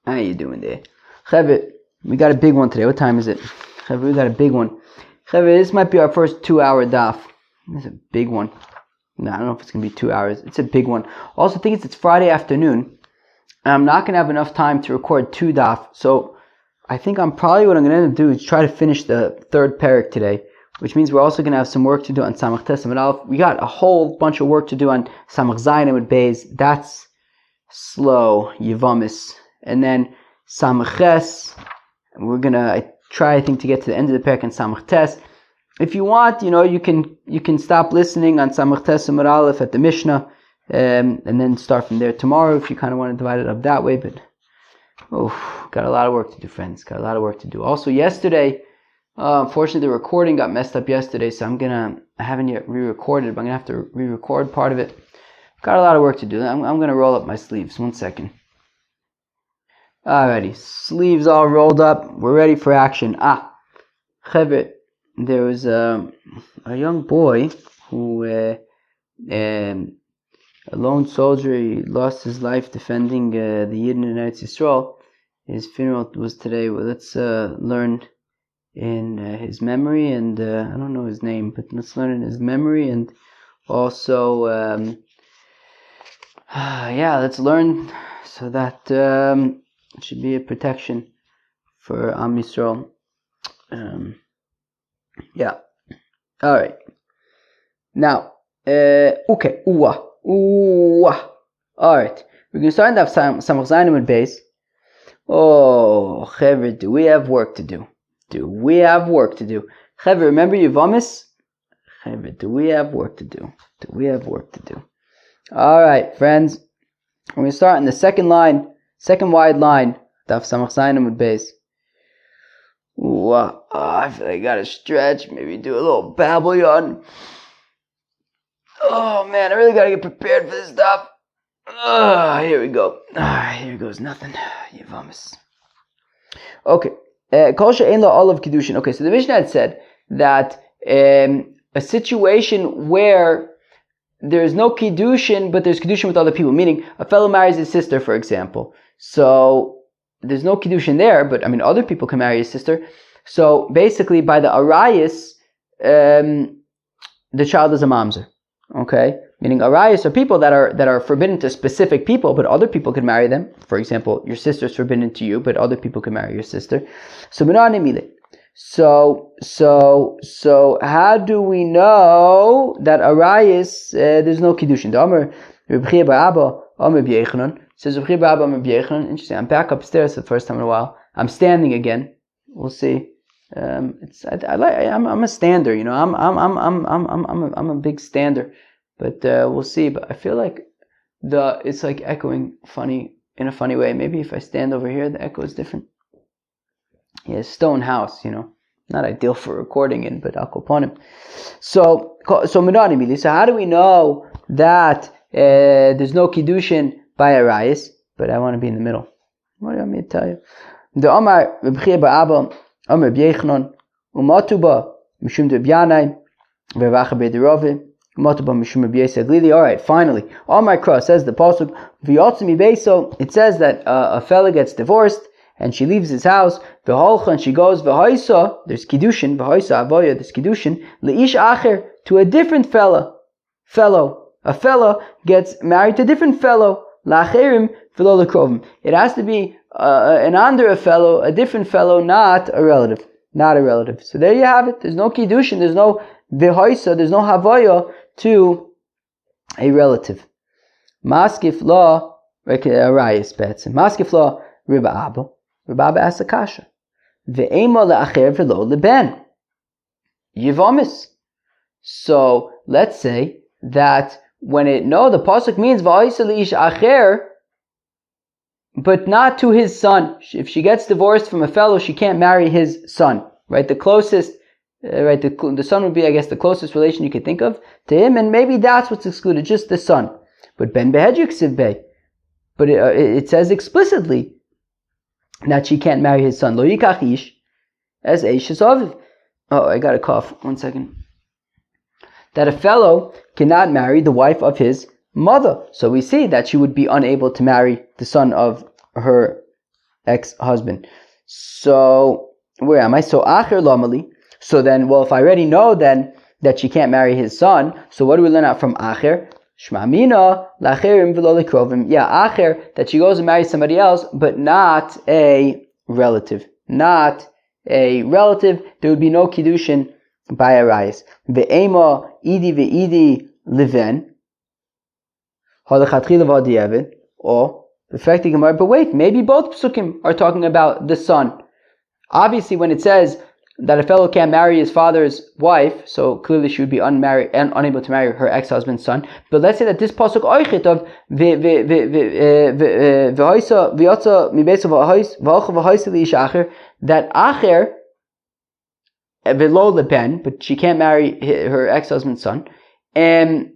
How you doing there? Chevit, we got a big one today. What time is it? Chevit, we got a big one. Chevit, this might be our first 2-hour daf. It's a big one. No, I don't know if it's going to be 2 hours. It's a big one. Also, thing is, it's Friday afternoon, and I'm not going to have enough time to record 2 daf. So, I think what I'm going to end up doing is try to finish the third parak today, which means we're also going to have some work to do on Samach Tes Amud Aleph. We got a whole bunch of work to do on Samach Zayin Amud Beis. That's slow, Yevamis. And then Samach Ches, we're going to try, I think, to get to the end of the parak in Samach Tes. If you want, you can stop listening on Samach Tes Amud Aleph at the Mishnah, and then start from there tomorrow if you kind of want to divide it up that way. But got a lot of work to do, friends. Got a lot of work to do. Also, yesterday, unfortunately, the recording got messed up yesterday, so I haven't yet re-recorded, but I'm gonna have to re-record part of it. Got a lot of work to do. I'm gonna roll up my sleeves. 1 second. Alrighty, sleeves all rolled up. We're ready for action. Chevit, there was a young boy who, a lone soldier, he lost his life defending the Yidden in Eretz Yisrael. His funeral was today. Well, let's learn in his memory, and I don't know his name, but let's learn in his memory, and also, let's learn so that it should be a protection for Am Yisrael. All right. Now, okay. All right. We're going to start off Samach Zayin Amud Beis. Oh, Chevra, do we have work to do? Chevra, remember Yevamis? Chevra, do we have work to do? All right, friends. We're going to start in the second wide line, Daf Samach Zayin Amud Beis. I feel like I got to stretch, maybe do a little babble yawn. Oh man, I really got to get prepared for this stuff. Here we go. Here goes nothing. Yevamis. Okay. Kol she'ein lo olav Kiddushin. Okay, so the Mishnah had said that a situation where there's no Kiddushin, but there's Kiddushin with other people, meaning a fellow marries his sister, for example. So there's no Kiddushin there, but other people can marry his sister. So basically, by the Arayis, the child is a mamzer. Okay, meaning Arayis are people that are forbidden to specific people, but other people can marry them. For example, your sister is forbidden to you, but other people can marry your sister. So how do we know that Arayis there's no Kiddushin? The Amar Reb Chia bar Abba Amar B'Yechanan says Reb Chia bar Abba Amar B'Yechanan. Interesting. I'm back upstairs for the first time in a while. I'm standing again. We'll see. I'm a stander, I'm a big stander, but we'll see. But I feel like it's like echoing in a funny way. Maybe if I stand over here, the echo is different. Yeah, stone house, not ideal for recording in, but I'll upon him. So how do we know that there's no Kiddushin by Arayis? But I want to be in the middle. What do you want me to tell you? The Omar Reb Chia bar Abba Amar B'Yechanan Umatuba Mishum Debyanai Vevacha B'Derove Umatuba Mishum B'Yesa Glili. All right, finally, Omar Cross says the pasuk V'yotzim Beiso. It says that a fella gets divorced and she leaves his house. V'holcha, and she goes v'hoisa. There's Kiddushin. V'hoisa avoya. There's Kiddushin. Leish acher, to a different fellow. A fella gets married to a different fellow. Lacherim v'lo lekrovim. It has to be an under a fellow, a different fellow, not a relative. So there you have it. There's no Kiddushin, there's no V'hoisa, there's no Havaya to a relative. Maskif law, Arayis Betz. Maskif law, Reb Abba. Reb Abba asks a kasha. Ve'ema le'acher v'lo leben. Yevamis. So let's say that the pasuk means V'hoisa le'ish acher, but not to his son. If she gets divorced from a fellow, she can't marry his son. Right? The closest, the son would be, I guess, the closest relation you could think of to him, and maybe that's what's excluded, just the son. But ben behedjuk siv bey. But it says explicitly that she can't marry his son. Lo yikach ish as eish aviv. Oh, I got a cough. 1 second. That a fellow cannot marry the wife of his mother. So we see that she would be unable to marry the son of her ex-husband. So where am I? So acher lamali. So then, well, if I already know then that she can't marry his son, so what do we learn out from acher? Shmamina lacherim v'lo lekrovim. Yeah, acher, that she goes and marries somebody else, but not a relative. Not a relative. There would be no kiddushin by arayis. Ve'ema idi ve'idi liven. Halachatchila v'adiavad. Or perfecting Gemara. But wait, maybe both psukim are talking about the son. Obviously, when it says that a fellow can't marry his father's wife, so clearly she would be unmarried and unable to marry her ex-husband's son. But let's say that this pasuk oichit of that acher velo leben, but she can't marry her ex-husband's son. And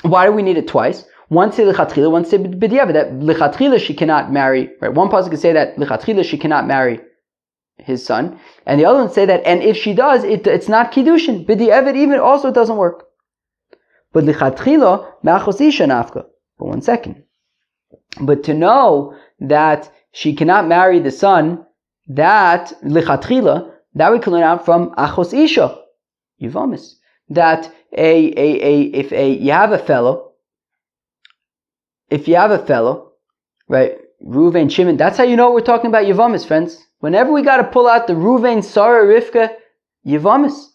why do we need it twice? One say lichatchila, one say b'diavad, that lichatchila she cannot marry. Right? One pasuk can say that lichatchila she cannot marry his son, and the other one say that, and if she does, it's not kiddushin. B'diavad even also doesn't work. But lichatchila me'achos isha nafka. But 1 second. But to know that she cannot marry the son, that lichatchila, that we can learn out from achos isha, yivamis. That if you have a fellow, right, Ruvain, Shimon, that's how you know we're talking about Yavamis, friends. Whenever we got to pull out the Ruvain, Sarah, Rivka, Yavamis.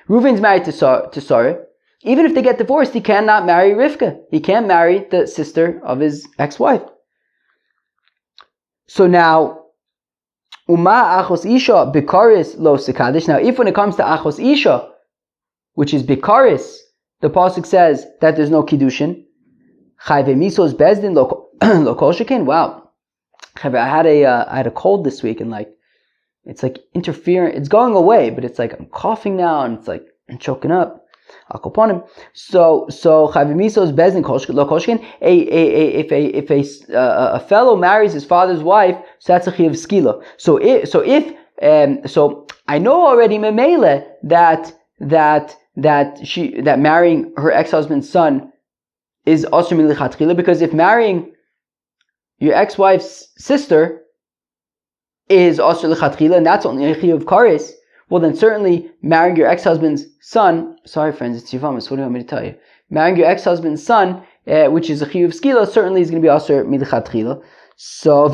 Ruvain's married to Sarah. Even if they get divorced, he cannot marry Rivka. He can't marry the sister of his ex-wife. So now, Uma Achos Isha, Bikaris Lo Sekadish. Now, if when it comes to Achos Isha, which is Bikaris, the pasuk says that there's no Kiddushin, Chayve Misos Bezdin Lo Kol Shekin. Wow. I had a cold this week, and it's like interfering. It's going away, but it's like I'm coughing now, and it's like I'm choking up. Akoponim. So Chavimisos Bezin Lo Koshkin. If a fellow marries his father's wife, so that's a chiv skila. So I know already memele that marrying her ex-husband's son is asur milichatchila, because if marrying your ex-wife's sister is asur lichatchila, and that's only a chiyuv kares, well then certainly marrying your ex-husband's son, sorry friends, it's Yivamis, what do you want me to tell you? Marrying your ex-husband's son, which is a chiyuv skila, certainly is going to be asur milichatchila. So,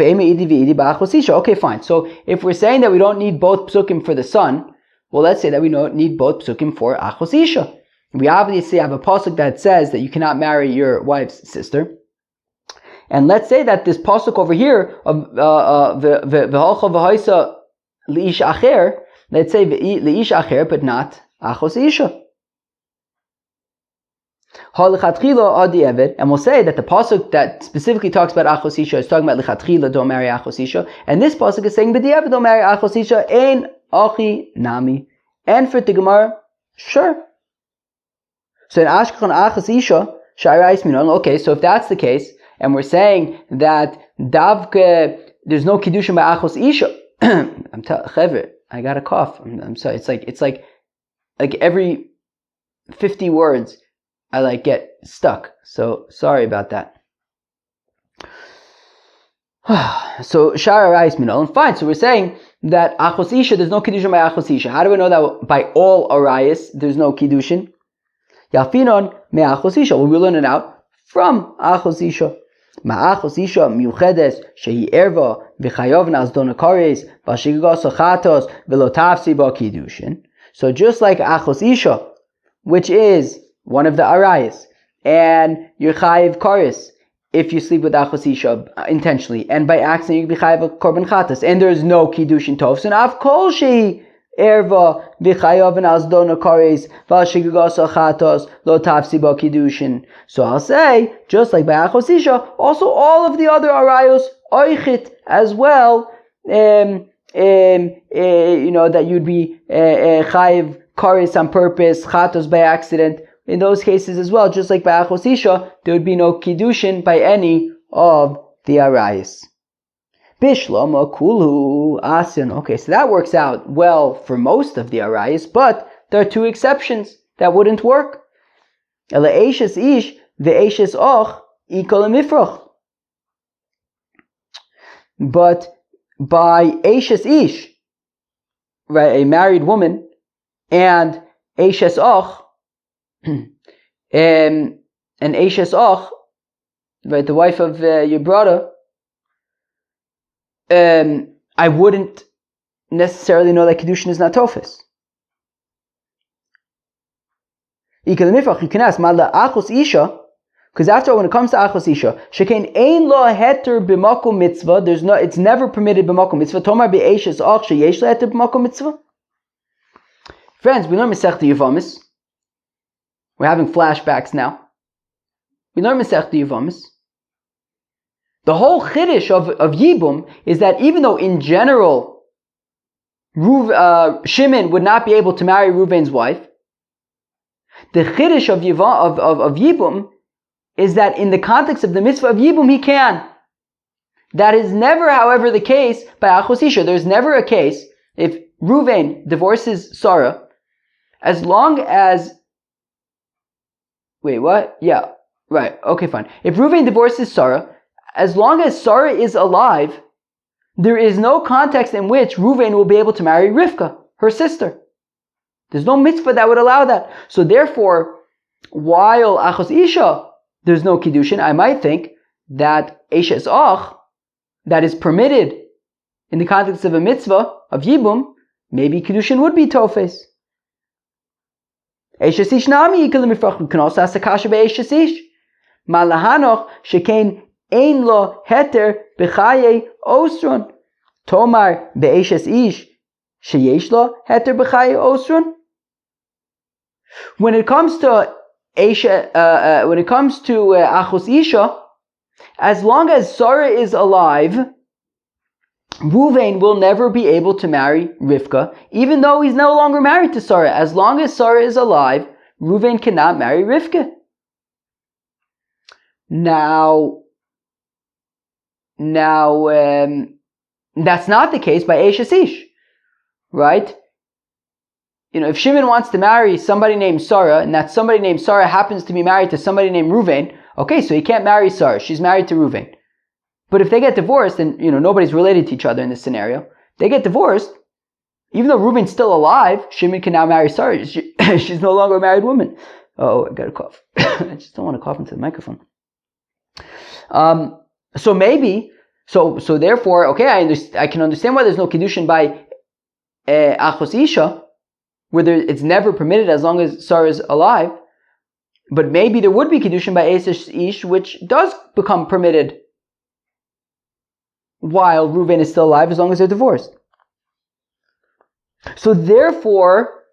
okay, fine. So, if we're saying that we don't need both psukim for the son, well, let's say that we don't need both psukim for achos isha. We obviously have a pasuk that says that you cannot marry your wife's sister. And let's say that this pasuk over here of v'halcha v'haisa li'ish acher, let's say li'ish acher, but not achos isha. And we'll say that the pasuk that specifically talks about achos isha is talking about lichatchila, don't marry achos isha, and this pasuk is saying b'diavad, don't marry achos isha, ein achi nami. And for the Gemara, sure. So in Ashkechon achos isha sha'arayis minon. Okay, so if that's the case, and we're saying that davke there's no kiddushin by achos isha, I got a cough. I'm sorry. It's like every 50 words I get stuck. So sorry about that. So shara arayis minol, fine. So we're saying that achos isha there's no kiddushin by achos isha. How do we know that by all arayis there's no kiddushin? Yafinon me achos isha. Well, we learn it out from achos isha. Ma'achos isha miuchedes shehi erva v'chayav nazdon akares v'shigas achatos v'lo tafsi ba kiddushin. So just like achos isha, which is one of the arayis, and you're chayiv kares if you sleep with achos isha intentionally, and by accident you can be chayiv korban chatas, and there's no kiddushin tovs, and af kol shehi erva v'chayav nazdon akares v'shigas achatos lo tafsi ba kiddushin. So I'll say, just like by achos isha, also all of the other arayos oichit as well. That you'd be chayiv kares on purpose, chatos by accident. In those cases as well, just like by achos isha, there would be no kiddushin by any of the arayos. Bishlama kulhu asin. Okay, so that works out well for most of the arayos, but there are two exceptions that wouldn't work. Ela eishes ish ve'eishes och ikol mifrach. but by Eishes Ish, right, a married woman, and Eishes Och, and Eishes Och, right, the wife of your brother, I wouldn't necessarily know that Kiddushin is not Tofes. You can ask, Isha, because after all, when it comes to Achos Isha, Shekain Ein Lo Heter B'Makom Mitzvah, it's never permitted B'Makom Mitzvah. Tomar B'Eishes Och Sheyesh Lo Heter B'Makom Mitzvah. Friends, we learn Masechta Yevamis. We're having flashbacks now. We learn Masechta Yevamis. The whole chiddush of Yibum is that even though in general Shimon would not be able to marry Reuven's wife, the chiddush of Yibum is that in the context of the mitzvah of Yibum he can. That is never, however, the case by Achos Isha. There's never a case if Reuven divorces Sarah, as long as... Wait, what? Yeah, right, okay, fine. If Reuven divorces Sarah, as long as Sarah is alive, there is no context in which Reuven will be able to marry Rivka, her sister. There's no mitzvah that would allow that. So therefore, while Achos Isha, there's no Kiddushin, I might think that Eishes Och, that is permitted in the context of a mitzvah, of Yibum, maybe Kiddushin would be Tofes. Eishes Ish Nami Yikalim Yifrach, we can also ask the Kasha Be'Eishes Ish. Malahanoch Shekain Ein Lo Heter B'Chaye Osron. Tomar Be'Eishes Ish Sheyesh Lo Heter B'Chaye Osron. When it comes to Achos Isha, as long as Sarah is alive, Reuven will never be able to marry Rivka, even though he's no longer married to Sarah. As long as Sarah is alive, Reuven cannot marry Rivka. Now, that's not the case by Eishes Ish, right? If Shimon wants to marry somebody named Sarah, and that somebody named Sarah happens to be married to somebody named Reuven, okay, so he can't marry Sarah. She's married to Reuven. But if they get divorced, and nobody's related to each other in this scenario, they get divorced, even though Reuven's still alive, Shimon can now marry Sarah. She's no longer a married woman. Oh, I got to cough. I just don't want to cough into the microphone. So therefore, okay, I can understand why there's no Kiddushin by Achos Isha, where it's never permitted as long as Sarah is alive, but maybe there would be Kiddushin by Eishes Ish, which does become permitted while Reuven is still alive, as long as they're divorced. So therefore,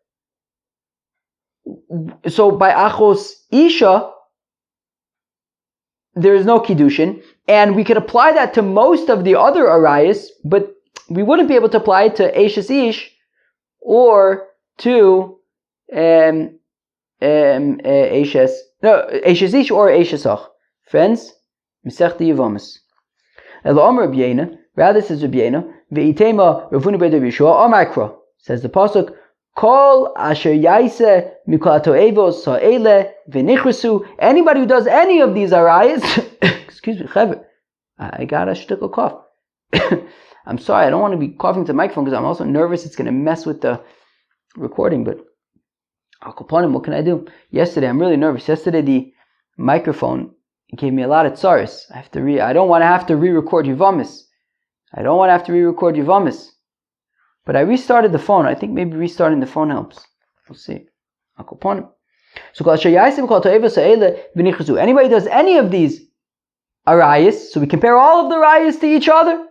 by Achos Isha, there is no Kiddushin, and we could apply that to most of the other Arayas, but we wouldn't be able to apply it to Eishes Ish or to Eishes Ish or Eishes Och. Friends, Masechta Yevamis. Rather says Rabbi Yeina, Ve'itema Ravuna B'Rabbi Yeshua Amakra. Says the pasuk, Kol asher yaise mikol ha'to'evos ha'ele v'nichrasu. Anybody who does any of these arayas, excuse me, Chaver, I got a shtickle cough. I'm sorry, I don't want to be coughing to the microphone because I'm also nervous it's going to mess with the recording, but what can I do? Yesterday, I'm really nervous. Yesterday, the microphone gave me a lot of tsaris. I don't want to have to re-record Yevamis. But I restarted the phone. I think maybe restarting the phone helps. We'll see. So anybody does any of these arayas, so we compare all of the arayas to each other,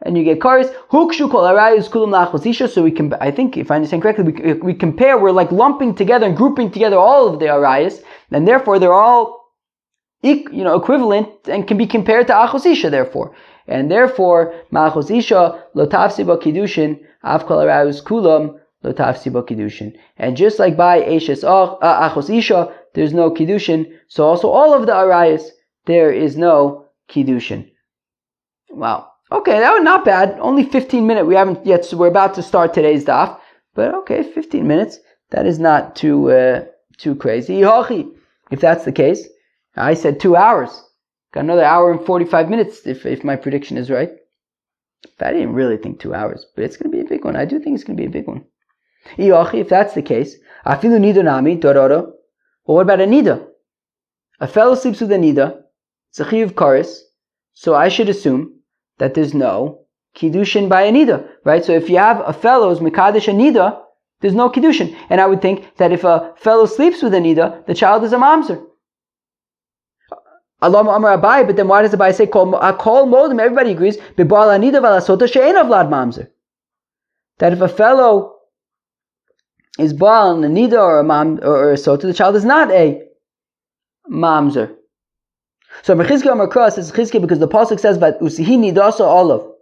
and you get karis. Hukshu kol arayas kulam lachos isha. So we can, I think, if I understand correctly, we compare. We're like lumping together and grouping together all of the arayas, and therefore they're all equivalent and can be compared to Achos Isha, therefore. And therefore, Ma'achos Isha, lo tafsi ba Kiddushin, av kol arayos kulam, lo tafsi ba Kiddushin. And just like by Achos Isha, there's no Kiddushin, so also all of the arayas, there is no Kiddushin. Wow. Okay, that was not bad. Only 15 minutes. We haven't yet, so we're about to start today's daf. But okay, 15 minutes. That is not too crazy. If that's the case, I said 2 hours. Got another hour and 45 minutes if my prediction is right. I didn't really think 2 hours, but it's going to be a big one. I do think it's going to be a big one. If that's the case, afilu nida nami dororo. Well, what about a nida? A fellow sleeps with a nida. It's a chiyuv karis. So I should assume that there's no kiddushin by a nida, right? So if you have a fellow's mekadesh a nida, there's no kiddushin. And I would think that if a fellow sleeps with a nida, the child is a mamzer. Allah Amar Abai, but then why does Abai say kol modim? Everybody agrees. B'bal anida v'lasota she'en avlad mamzer. That if a fellow is bal an anida or a sota, the child is not a mamzer. So Mechizki Amar Kra says Chizki because the pasuk says that usihi nidasa olav.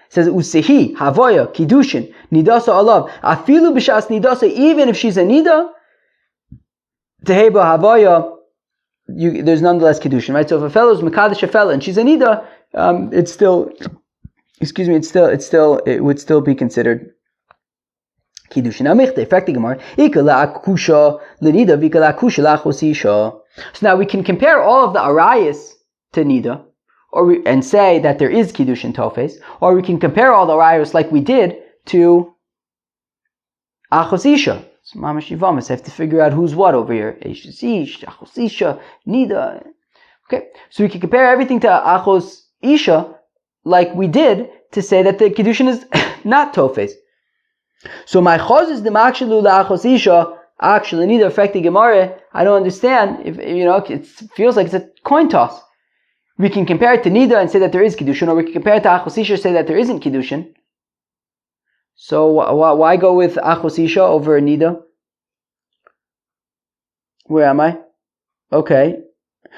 It says usihi havoya kiddushin nidasa olav. Afilu b'shas nidasa, even if she's a nida, teheba havoya. There's nonetheless kiddushin, right? So if a fellow is mekadesh a fellow and she's a nida, it would still be considered kiddushin. So now we can compare all of the arayas to nida, and say that there is kiddushin tofes, or we can compare all the arayas like we did to achos isha. So mamash yivamas have to figure out who's what over here. Eishes ish, achos isha, nida. Okay, so we can compare everything to achos isha like we did to say that the kiddushin is not tofes. So my choz is the makshalu la achos isha. Actually, nida affecting gemara. I don't understand if it feels like it's a coin toss. We can compare it to nida and say that there is kiddushin, or we can compare it to achos isha and say that there isn't kiddushin. So why go with achos isha over nida? Where am I? Okay.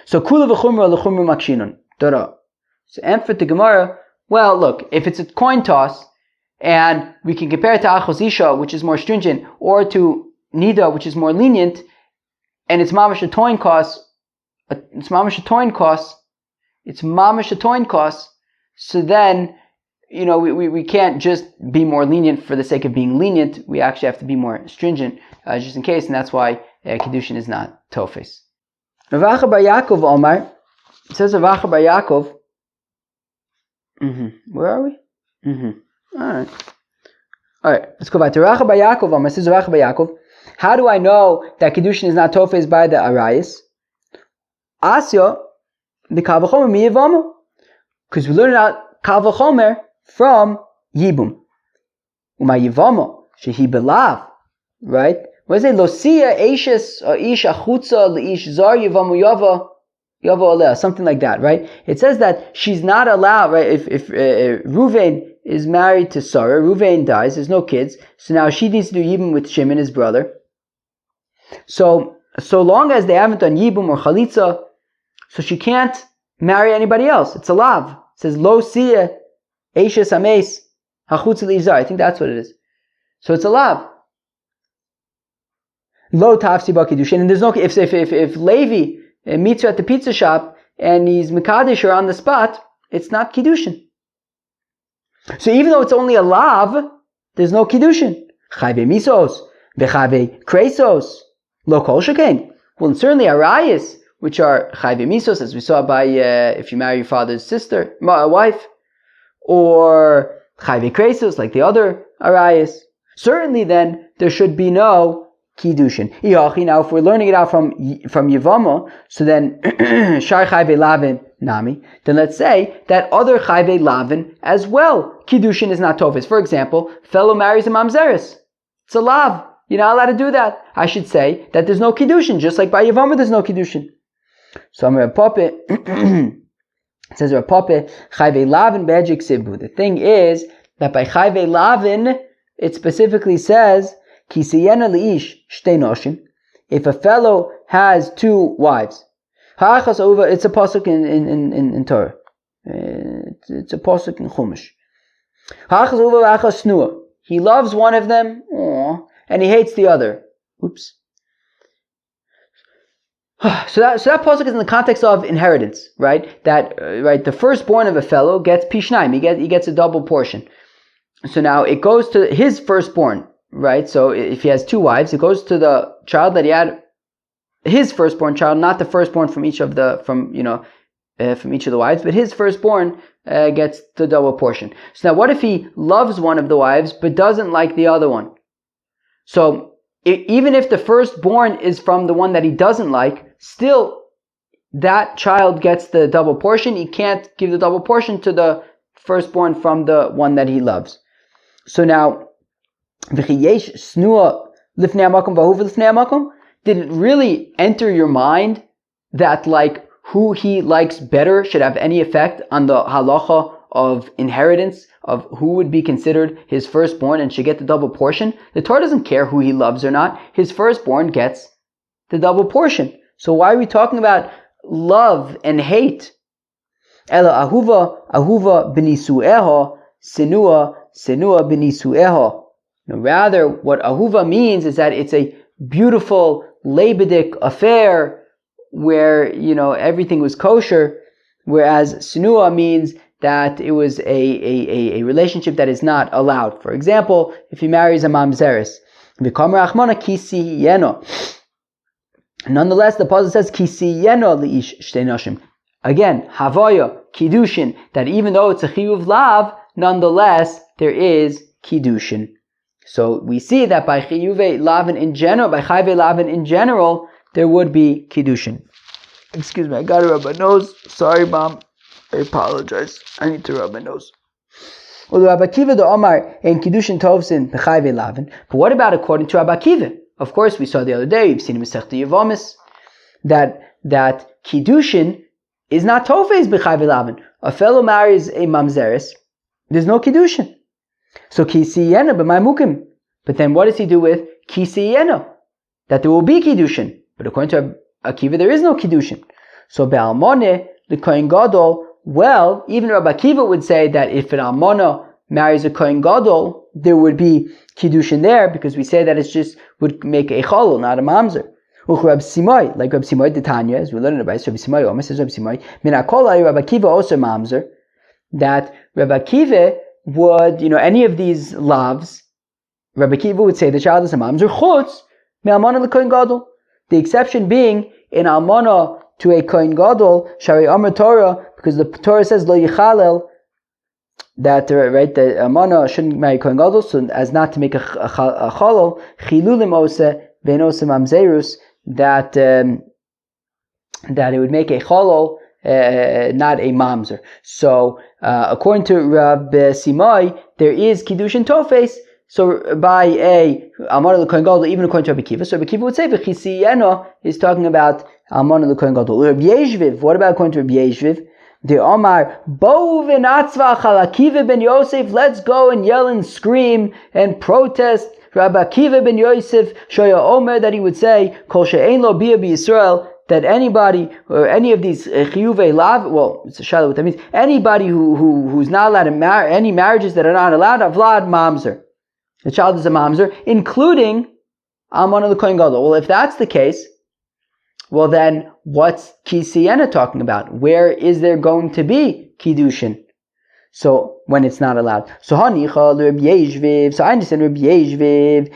So kula v'chumra l'chumra makshinon. Dara. So answer to Gemara. Well, look, if it's a coin toss, and we can compare it to achos isha, which is more stringent, or to nida, which is more lenient, and it's mamash a toin cost. It's mamash a toin cost. So then, we can't just be more lenient for the sake of being lenient. We actually have to be more stringent, just in case, and that's why kiddushin is not tofes. Rav Acha bar Yaakov Omar, it says Rav Acha bar Yaakov. Where are we? All right. Let's go back to Rav Acha bar Yaakov Omar. It says Rav Acha bar Yaakov. How do I know that kiddushin is not tofes by the arayis? Asya the kal v'chomer mi yivama, because we learned out kal v'chomer from Yibum. Uma Yivama, shehi belav, right? What does it say? Losia eishes or ish achutza leish zar Yivamu yava aleh, something like that, right? It says that she's not allowed, right? If Ruvain is married to Sarah, Ruvain dies, there's no kids, so now she needs to do Yibum with Shimon, his brother. So long as they haven't done Yibum or Chalitza, so she can't marry anybody else. It's a lav. It says lo siya eishes ames hachutz leizar. I think that's what it is. So it's a lav. Lo tafsi ba kiddushin. And there's no if Levi meets her at the pizza shop and he's mekadesh her on the spot, it's not kiddushin. So even though it's only a lav, there's no kiddushin. Chayve misos vechayve kresos lo kol shekain. Well, and certainly arayis, which are chayve misos, as we saw by if you marry your father's sister, wife, or chayve kresos, like the other arayis. Certainly, then there should be no kiddushin. Now, if we're learning it out from Yivama, so then shar chayve lavin nami. Then let's say that other chayve lavin as well. Kiddushin is not tofes. For example, fellow marries a mamzeres. It's a lav. You're not allowed to do that. I should say that there's no kiddushin, just like by Yivama there's no kiddushin. So I'm Rav Papa. It says Rav Papa chayve lavin be'ejik sibu. The thing is that by chayve lavin it specifically says kisiyena leish shtei noshim. If a fellow has two wives, ha'achas over. It's a pasuk in Torah. It's a pasuk in Chumash. Ha'achas over ha'achas snua. He loves one of them, and he hates the other. Oops. So that pasuk is in the context of inheritance, right? That the firstborn of a fellow gets pishnaim. He gets a double portion. So now it goes to his firstborn, right? So if he has two wives, it goes to the child that he had, his firstborn child, not the firstborn from each of the wives, but his firstborn gets the double portion. So now what if he loves one of the wives but doesn't like the other one? So even if the firstborn is from the one that he doesn't like, still that child gets the double portion. He can't give the double portion to the firstborn from the one that he loves. So now, did it really enter your mind that like who he likes better should have any effect on the halacha of inheritance, of who would be considered his firstborn and should get the double portion? The Torah doesn't care who he loves or not. His firstborn gets the double portion. So why are we talking about love and hate? Ela ahuva b'nisueha, sinua b'nisueha. Rather, what ahuva means is that it's a beautiful leibedik affair where, everything was kosher, whereas sinua means that it was a relationship that is not allowed. For example, if he marries a mamzeres, nonetheless, the pasuk says kisiyeno liish shtei nashim. Again, havaya, kiddushin, that even though it's a chiyuv lav, nonetheless there is kiddushin. So we see that by chiyuve lavin in general, by chayve lavin in general, there would be kiddushin. Excuse me, I gotta rub my nose. Sorry, Mom. I apologize. I need to rub my nose. But what about according to Rabbi Akiva? Of course, we saw the other day, we've seen in Masechta Yevomis, that kiddushin is not tofes b'chayve lavin. A fellow marries a mamzeres, there's no kiddushin. So kisiyena b'maymukim. But then what does he do with kisiyena? That there will be kiddushin. But according to Akiva, there is no kiddushin. So be'almoneh the kohen gadol. Well, even Rabbi Akiva would say that if an almana marries a kohen gadol, there would be kiddushin there, because we say that it just would make a chalul, not a mamzer. Like Rabbi Simai, the Tanya, as we learned about Rabbi Simai, Omer says Rabbi Simai, Minakolai Rabbi Akiva also mamzer, that Rabbi Akiva would, any of these lavs, Rabbi Akiva would say the child is a mamzer, chutz me'almana l'kohen gadol. The exception being in almana to a kohen gadol, shari amar Torah, because the Torah says lo yichalel, that the almana shouldn't marry kohen gadol, so as not to make a chalal, chilulim ose ve'nose mamzerus, that it would make a chalal, not a mamzer. So according to Rabbi Simai, there is kiddushin tofes. So by a almana l'kohen gadol, even according to Rabbi Akiva, so Rabbi Akiva would say v'chisiyeno is talking about almana l'kohen gadol. Rabbi Yeshviv, what about according to Rabbi Yeshviv? The Omar bo v'natzva chal Akiva ben Yosef. Let's go and yell and scream and protest. Rabbi Akiva ben Yosef shoya Omer, that he would say kol she'ein lo bia b'Yisrael, that anybody or any of these chiyuvei lav, well, it's a shadow what that means. Anybody who's not allowed to marry, any marriages that are not allowed, avlad mamzer. The child is a mamzer, including almana l'kohen gadol. Well, if that's the case, well then, what's kisiyena talking about? Where is there going to be kiddushin? So when it's not allowed. So hanicha Rabbi Yeshviv. So I understand Rabbi Yeshviv.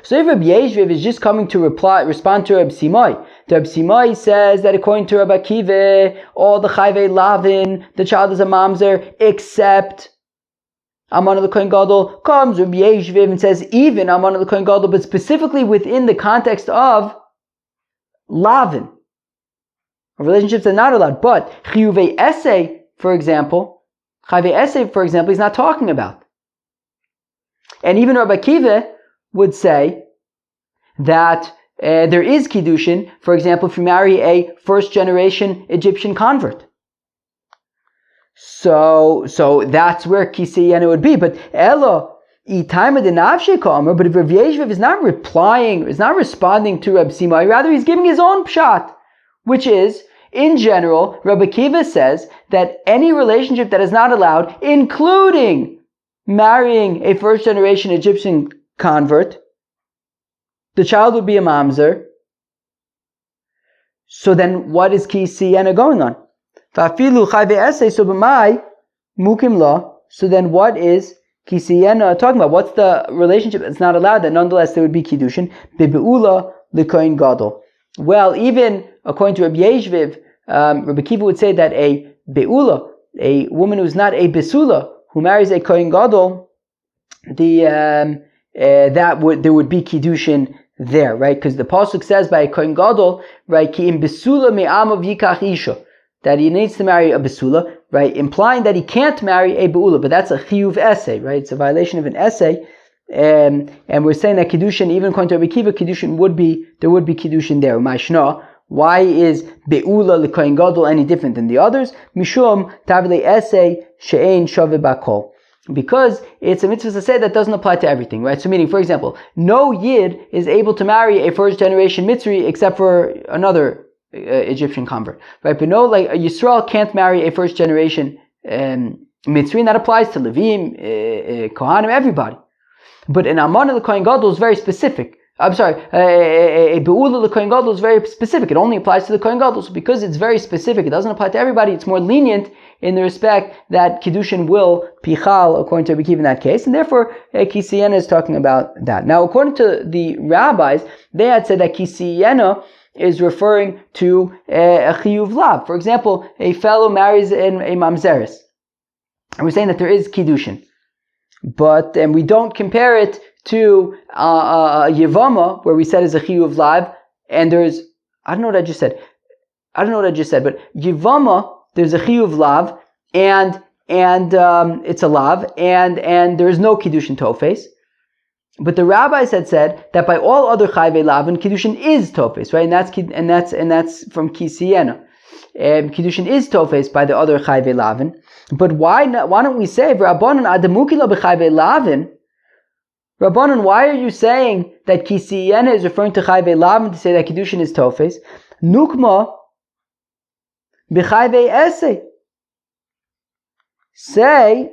So if Rabbi Yeshviv is just coming to respond to Rabbi Simai, Rabbi Simai says that according to Rabbi Akiva, all the chayvei lavin, the child is a mamzer, except almana l'kohen gadol. Comes Rabbi Yeshviv and says even almana l'kohen gadol, but specifically within the context of lavin, relationships that are not allowed. But chiyuvei esei, for example, he's not talking about. And even Rabbi Akiva would say that there is kiddushin, for example, if you marry a first-generation Egyptian convert. So that's where kisiyena would be. But Elo, but if Rabbi Yeshviv is not responding to Rabbi Simai, rather he's giving his own pshat, which is, in general, Rabbi Akiva says that any relationship that is not allowed, including marrying a first-generation Egyptian convert, the child would be a mamzer. So then what is kisiyena going on? So then what is kisiyena talking about? What's the relationship that's not allowed that nonetheless there would be kiddushin? Bibeula l'kohen gadol. Well, even according to Rabbi Yeshviv, Rabbi Kiva would say that a be'ula, a woman who's not a besula, who marries a kohen gadol, there would be kiddushin there, right? Because the pasuk says by a kohen gadol, right, ki im besula me'amav yikach isha, that he needs to marry a besula, right, implying that he can't marry a be'ula, but that's a chiyuv essay, right? It's a violation of an essay, and we're saying that kiddushin, even according to Rabbi Kiva, kiddushin there would be kiddushin there. Ma'ishna, why is be'ula l'kohen gadol any different than the others? Mishum tavle essay she'ein shave bakol. Because it's a mitzvah to say that doesn't apply to everything, right? So meaning, for example, no Yid is able to marry a first generation Mitzri except for another Egyptian convert, right? But no, like Yisrael can't marry a first generation Mitzri, and that applies to Levim, Kohanim, everybody. But an Amana l'Kohen Gadol is very specific. I'm sorry, a Be'ula l'Kohen Gadol is very specific. It only applies to the Kohen Gadol. So because it's very specific, it doesn't apply to everybody, it's more lenient in the respect that Kiddushin will pichal, according to Rabbi Kiva in that case, and therefore Kisiyena is talking about that. Now, according to the rabbis, they had said that Kisiyena is referring to a chiyuv lav. For example, a fellow marries a mamzeres, and we're saying that there is Kiddushin, but we don't compare it to Yevama, where we said is a chiyuv lav, and there's, I don't know what I just said, but Yevama, there's a chiyuv lav, and it's a lav, and there is no kiddushin tofes. But the rabbis had said that by all other chayvei lavin, kiddushin is tofes, right? And that's from Kisiyena. Kiddushin is tofes by the other chayvei lavin. But why don't we say Rabbanan adamukila b'chayvei lavin? Rabbanan, why are you saying that Kisiyena is referring to chayvei lavin to say that kiddushin is tofes? Nukma b'chayvei esei. Say,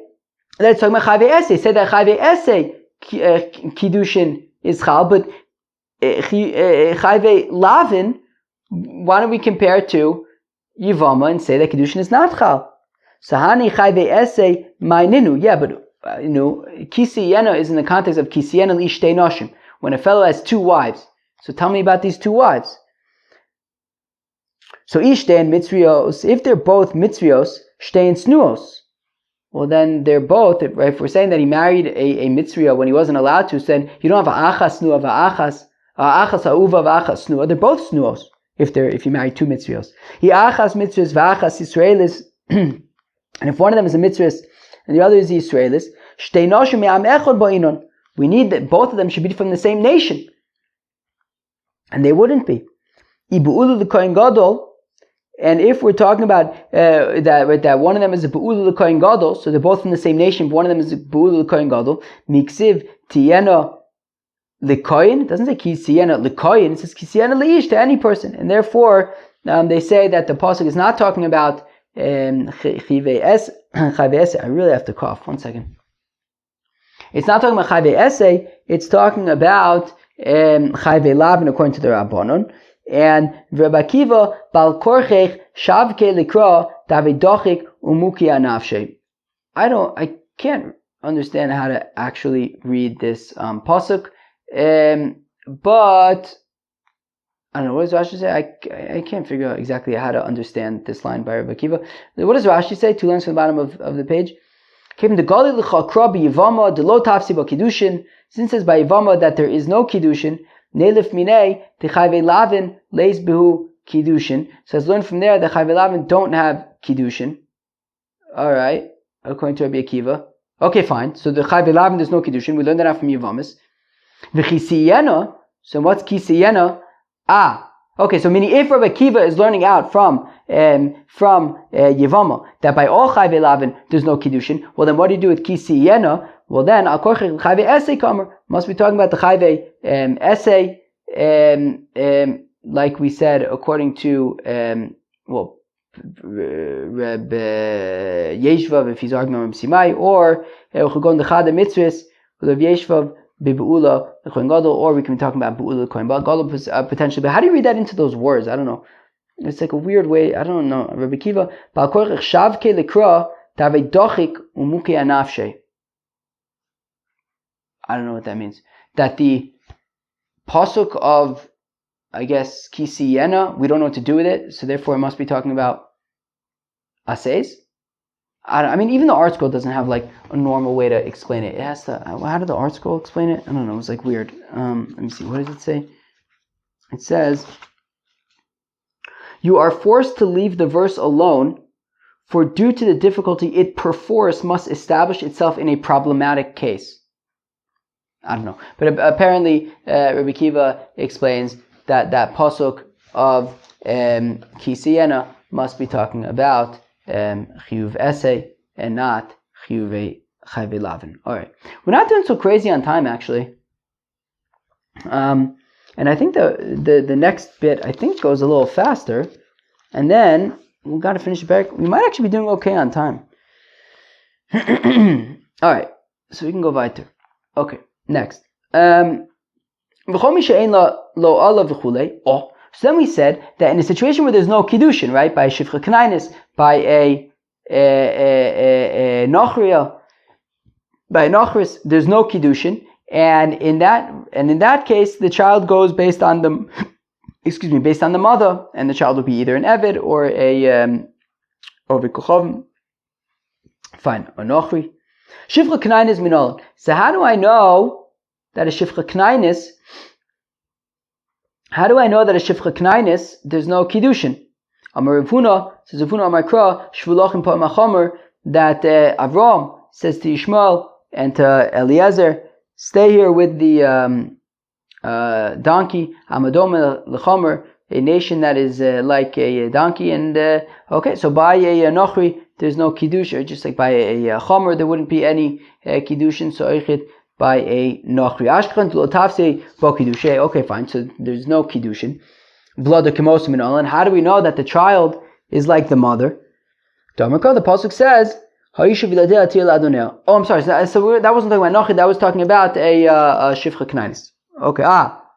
let's talk about chayvei esei. Say that chayvei esei kiddushin is chal, but chayvei lavin, why don't we compare it to Yivama and say that kiddushin is not chal? Sahani chayvei esei ma'ininu. Yeah, but kisiyena is in the context of kisiyena l'ishtei noshim, when a fellow has two wives. So tell me about these two wives. So ishtei and mitzrios, if they're both mitzrios, shtei and snuos, well then they're both, right? If we're saying that he married a mitzria when he wasn't allowed to, then you don't have achas snua v'achas ha'uva v'achas snua. They're both snuos if you marry two mitzrios. He achas mitzrios v'achas Yisraelis, and if one of them is a mitzrios and the other is the Yisraelis, shtei noshim me'am echad ba'inon. We need that both of them should be from the same nation, and they wouldn't be. Ibu'ulu l'kohen gadol. And if we're talking about that one of them is a be'ula l'kohen gadol, so they're both from the same nation, but one of them is a be'ula l'kohen gadol, miksiv tiyena l'kohen, it doesn't say kisiyena l'kohen, it says kisiyena l'yish, to any person. And therefore, they say that the pasuk is not talking about chayvei esei. I really have to cough, 1 second. It's not talking about chayvei esei, it's talking about chayvei lavin according to the Rabbanon. And Rabbi Kiva bal korchech shavke likra davidochik umuki anafshe. I can't understand how to actually read this pasuk, but I don't know, what does Rashi say? I can't figure out exactly how to understand this line by Rabbi Kiva. What does Rashi say? 2 lines from the bottom of the page. Came the gali l'chakra b'yivama delo tafsi b'kiddushin. Since it says by yivama that there is no kiddushin, Nelif minei techayvei lavin leis behu kiddushin. So let's learn from there that chayvei lavin don't have kiddushin. All right, according to Rabbi Akiva. Okay, fine. So the chayvei lavin there's no kiddushin. We learned that out from Yevamis. V'chisiyena. So what's kisiyena? Okay. So meaning if Rabbi Akiva is learning out from Yevama that by all chayvei lavin there's no kiddushin, well then what do you do with kisiyena? Well then, al korchech chayvei esei kamer, must be talking about the chayvei esei, like we said, according to Reb Yeshvav, if he's arguing Reb Simai, or Uchagon dechad mitzvahs Reb Yeshvav bebeula l'kohen gadol, or we can be talking about beula l'kohen gadol potentially. But how do you read that into those words? I don't know. It's like a weird way. I don't know. Rabbi Kiva, bal korchech shavke likra tavei dochik umuki anafshe. I don't know what that means. That the pasuk of I guess kisiyena. We don't know what to do with it, so therefore it must be talking about ases. I mean, even the art scroll doesn't have like a normal way to explain it. It has to. How did the art scroll explain it? I don't know. It was like weird. Let me see. What does it say? It says, "You are forced to leave the verse alone, for due to the difficulty, it perforce must establish itself in a problematic case." I don't know, but apparently Rabbi Kiva explains that pasuk of kisiyena must be talking about chiyuv essay and not chiyuv chayve lavin. All right, we're not doing so crazy on time actually, and I think the next bit I think goes a little faster, and then we've got to finish the parak. We might actually be doing okay on time. All right, so we can go weiter. Okay. Next. So then we said that in a situation where there's no Kiddushin, right, by a Shifcha Knainis, by a Nochria, by a Nochris, there's no Kiddushin, and in that case, the child goes based on the mother, and the child will be either an Eved or a Kuchovim. Fine, a Nochri. Shifcha Knainis minol. So how do I know that a Shifcha Knainis? How do I know that a Shifcha Knainis there's no Kiddushin? Amar Rav Huna, says Rav Huna Amar Kra, Shvulachim Pa Machomer, that Avram says to Yishmael and to Eliezer, stay here with the donkey, Amadom Lechomer, a nation that is like a donkey, and okay, so by a Nochri, there's no Kiddushin, or just like by a Chomer, there wouldn't be any Kiddushin, so Eichit by a Nochri. Ashkran to Lotavse Bo Kiddushay, okay, fine, so there's no Kiddushin. Vlada Kemosim and all, and how do we know that the child is like the mother? The pasuk says, oh, I'm sorry, so that wasn't talking about Nochri, that was talking about a Shifcha Knainis.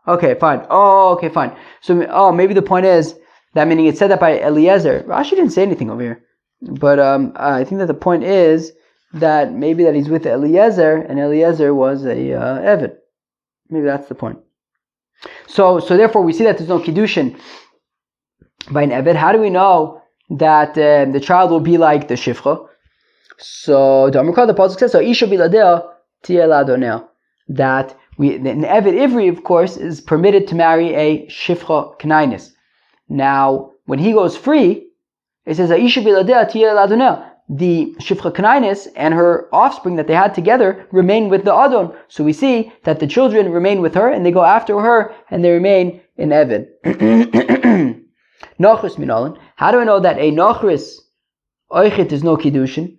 Okay, fine. Oh, okay, fine. So, maybe the point is that meaning it said that by Eliezer. Rashi didn't say anything over here, but I think that the point is that maybe that he's with Eliezer, and Eliezer was a Eved. Maybe that's the point. So therefore, we see that there's no Kiddushin by an Eved. How do we know that the child will be like the Shifcha? So the pasuk says, "So Isha biladea tiel adonea," that an Eved Ivri, of course, is permitted to marry a Shifcha Knainis. Now, when he goes free, it says, "Aisha biladea tiel adonea." The Shifcha Knainis and her offspring that they had together remain with the Adon. So we see that the children remain with her, and they go after her, and they remain in Eved. Nochris minolin. How do I know that a Nochris Oichit is no Kiddushin?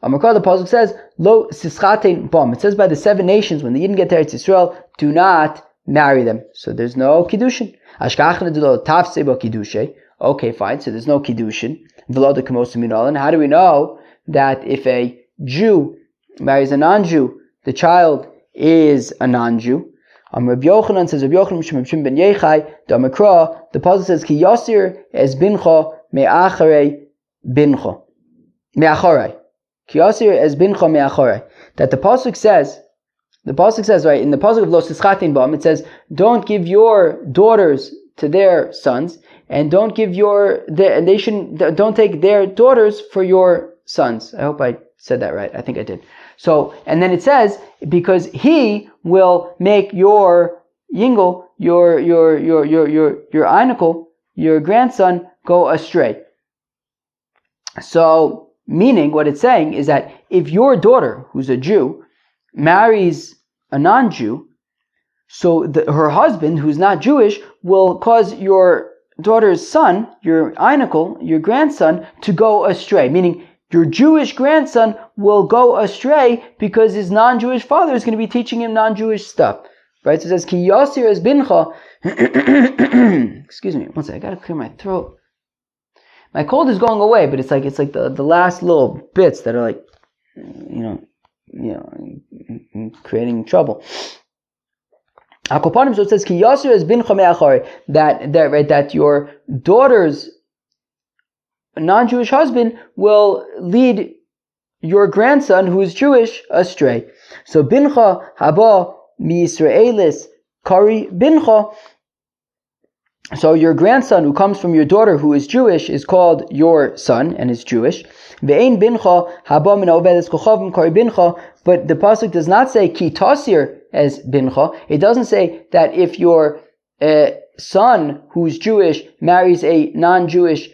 Amakar, the pasuk says, "Lo sischatein bom." It says by the 7 nations when they didn't get to Eretz Yisrael, do not marry them. So there's no Kiddushin. Ashkachna do tafse bo Kiddushay. Okay, fine. So there's no Kiddushin. V'lo kemosim minolin. How do we know that if a Jew marries a non-Jew, the child is a non-Jew? Rabbi Yochanan says, Rabbi Yochanan Shimon ben Yechai, the pasuk says, "Ki yasir es bincha me'acharei bincha me'acharei." Ki yasir es bincha me'acharei. That the pasuk says, right, in the pasuk of Lo Sischatin Bam, it says, don't give your daughters to their sons, and don't take their daughters for your sons. I hope I said that right. I think I did. So, and then it says, because he will make your yingle, your einikel, your grandson, go astray. So, meaning, what it's saying is that if your daughter, who's a Jew, marries a non-Jew, so her husband, who's not Jewish, will cause your daughter's son, your einikel, your grandson, to go astray. Meaning, your Jewish grandson will go astray because his non-Jewish father is going to be teaching him non-Jewish stuff. Right? So it says, Ki yasir es bincha. Excuse me, one second, I gotta clear my throat. My cold is going away, but it's like the last little bits that are like, creating trouble. So it says, Ki yasir es bincha me'achari, that your daughter's non-Jewish husband will lead your grandson, who is Jewish, astray. So bincha haba mi Yisraelis kari bincha. So your grandson who comes from your daughter who is Jewish is called your son and is Jewish. Ve'ein bincha haba min ha'ovedes kochavim kari bincha, but the pasuk does not say ki tasir as bincha. It doesn't say that if your son who's Jewish marries a non-Jewish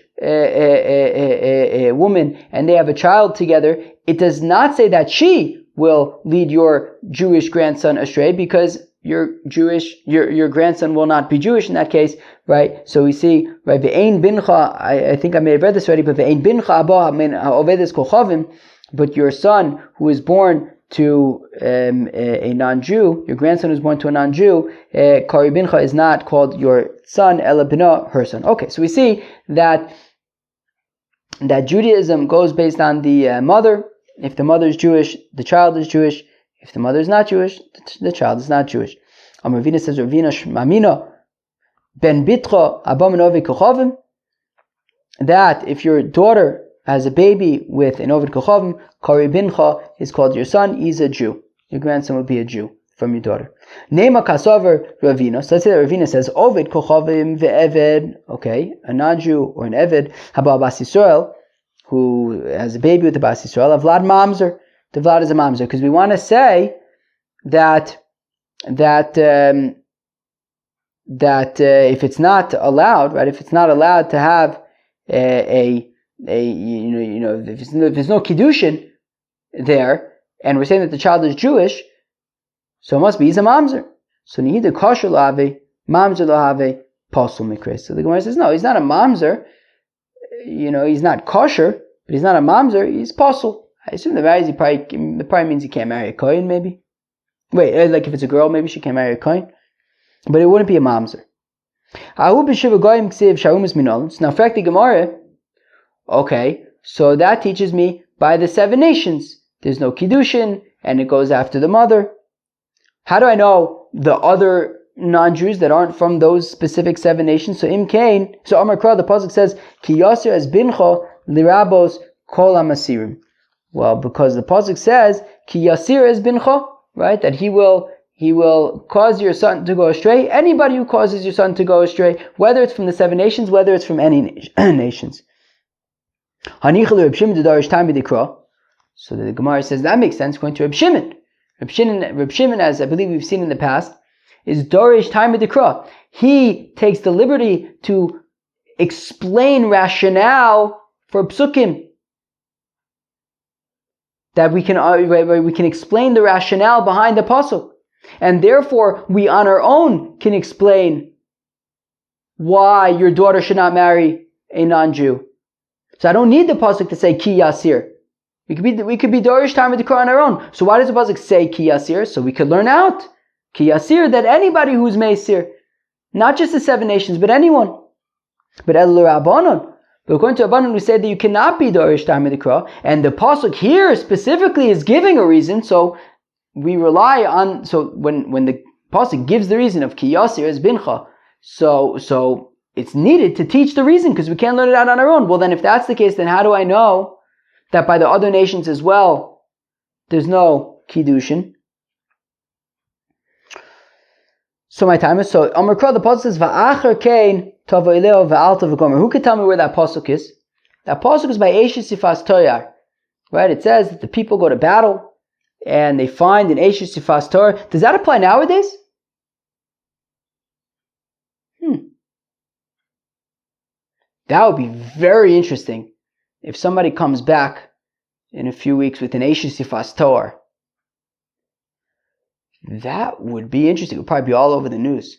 woman and they have a child together, it does not say that she will lead your Jewish grandson astray, because your grandson will not be Jewish in that case, right? So we see, right, ve'ein bincha, I think I may have read this already, but ve'ein bincha abba min ha'ovedes kochavim, but your son who is born to a non-Jew, your grandson who is born to a non-Jew, kari bincha is not called your son, ela bina, her son. Okay, so we see that Judaism goes based on the mother. If the mother is Jewish, the child is Jewish. If the mother is not Jewish, the child is not Jewish. Ravina says, Ravina Shmamina ben bitcha abba min ovid kochavim, that if your daughter has a baby with an ovid kochavim, kari bincha is called your son, he's a Jew. Your grandson would be a Jew from your daughter. Nema kasaver Ravina. So let's say that Ravina says ovid kochavim ve'eved, okay, a non-Jew or an eved, haba bas Yisrael, who has a baby with the bas Yisrael, a Vlad mamzer. The Vlad is a mamzer, because we want to say that if it's not allowed, right? If it's not allowed to have if there's no Kiddushin there, and we're saying that the child is Jewish, so it must be he's a mamzer. So neither kosher lahave, mamzer lahave, pasul mikres. So the Gemara says no, he's not a mamzer. He's not kosher, but he's not a mamzer. He's pasul. I assume the marriage probably means he can't marry a kohen, maybe. Wait, like if it's a girl, maybe she can't marry a kohen, but it wouldn't be a mamzer. Now, fact the Gemara. Okay, so that teaches me by the 7 nations. There's no Kiddushin, and it goes after the mother. How do I know the other non-Jews that aren't from those specific 7 nations? So Imkain, so Amar Kra, the pasuk says, Ki yasir as bincha lirabos kol amasirim. Well, because the pasuk says, Ki yasir as bincha, right? That he will cause your son to go astray. Anybody who causes your son to go astray, whether it's from the 7 nations, whether it's from any nations. So the Gemara says that makes sense going to Reb Shimon. Reb Shimon, as I believe we've seen in the past, is Dorish Taimid Dikra. He takes the liberty to explain rationale for psukim. That we can explain the rationale behind the pasuk. And therefore, we on our own can explain why your daughter should not marry a non-Jew. So I don't need the pasuk to say ki yasir. We could be dorish time with the Quran on our own. So why does the pasuk say ki yasir? So we could learn out ki yasir, that anybody who's meisir, not just the 7 nations, but anyone. But el rabbanon. But according to Rabbanon, we said that you cannot be dorish time with the Quran, and the pasuk here specifically is giving a reason. So we rely on, so when the pasuk gives the reason of ki yasir as bincha, so it's needed to teach the reason, because we can't learn it out on our own. Well, then if that's the case, then how do I know that by the other nations as well, there's no Kiddushin? So my time is, so Amar Kra, the pasuk says, Va'achar kein tavo ileo va'alta v'gomer. Who can tell me where that pasuk is? That pasuk is by Eshes Sifas Toyar. Right? It says that the people go to battle, and they find an Eshes Sifas Torah. Does that apply nowadays? That would be very interesting if somebody comes back in a few weeks with an Eshes Sifas Torah. That would be interesting. It would probably be all over the news.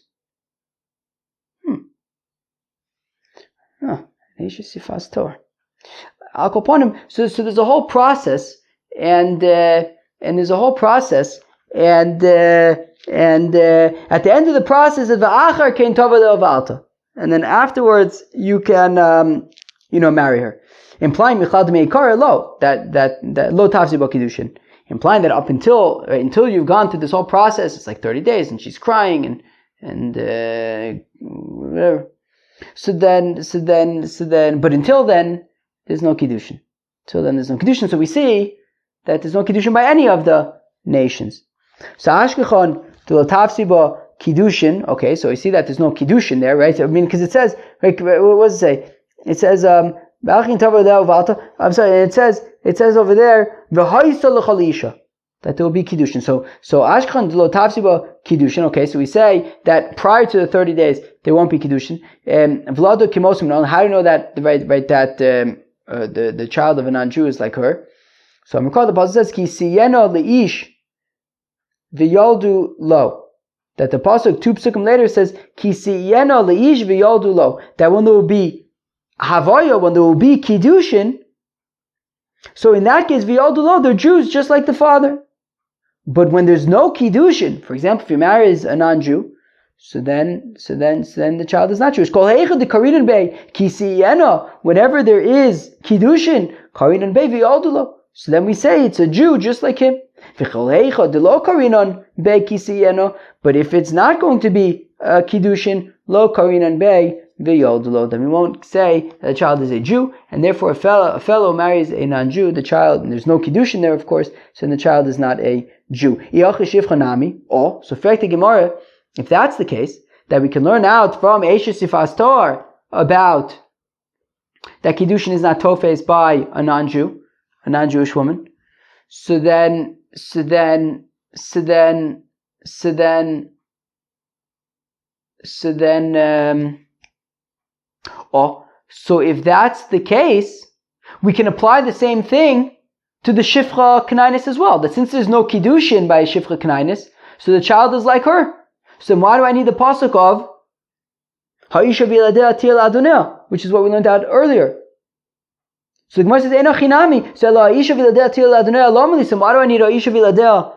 Eshes Sifas Torah. Al Koponim. So there's a whole process, and there's a whole process, and at the end of the process, it's va'achar kein tova le'ovalta. And then afterwards, you can, marry her. Implying michal d'meikar lo, that lo tafsi bo kiddushin. Implying that up until you've gone through this whole process, it's like 30 days, and she's crying and whatever. So then, but until then, there's no kiddushin. Till then, there's no kiddushin. So we see that there's no kiddushin by any of the nations. So ashkechon to lo tafsi bo Kiddushin. Okay, so you see that there's no Kiddushin there, right? I mean, because it says, like, what does it say? It says, I'm sorry, it says over there, that there will be Kiddushin. So Ashkan lo tafsiba Kiddushin. Okay, so we say that prior to the 30 days there won't be Kiddushin. Vlado kimosim. How do you know that the child of a non-Jew is like her? So I'm recalling the passage says ki siyeno leish v'yoldu lo. That the pasuk 2 psukim later says ki siyeno leish v'yoldu lo. That when there will be Havaya, when there will be Kiddushin, so in that case, v'yoldu lo, they're Jews just like the father. But when there's no Kiddushin, for example, if you marry a non-Jew, so then the child is not Jewish. Whenever there is Kiddushin, so then we say it's a Jew just like him. But if it's not going to be Kiddushin, lo karinan bei v'yoldu, then we won't say that the child is a Jew, and therefore a fellow marries a non-Jew, the child, and there's no Kiddushin there, of course, so then the child is not a Jew. So fact the Gemara, if that's the case, that we can learn out from Eisha Sifas Tor about that Kiddushin is not tofes by a non-Jew, a non-Jewish woman. So if that's the case, we can apply the same thing to the Shifcha Kanainis as well. That since there's no Kiddushin by Shifcha Kanainis, so the child is like her. So why do I need the pasuk of Ha'isha v'yiladea tiyel adonea, which is what we learned out earlier? So the Gemara says, Eno chinami. So Ha'isha v'yiladea tiyel adonea lomeli. So why do I need Ha'isha v'yiladea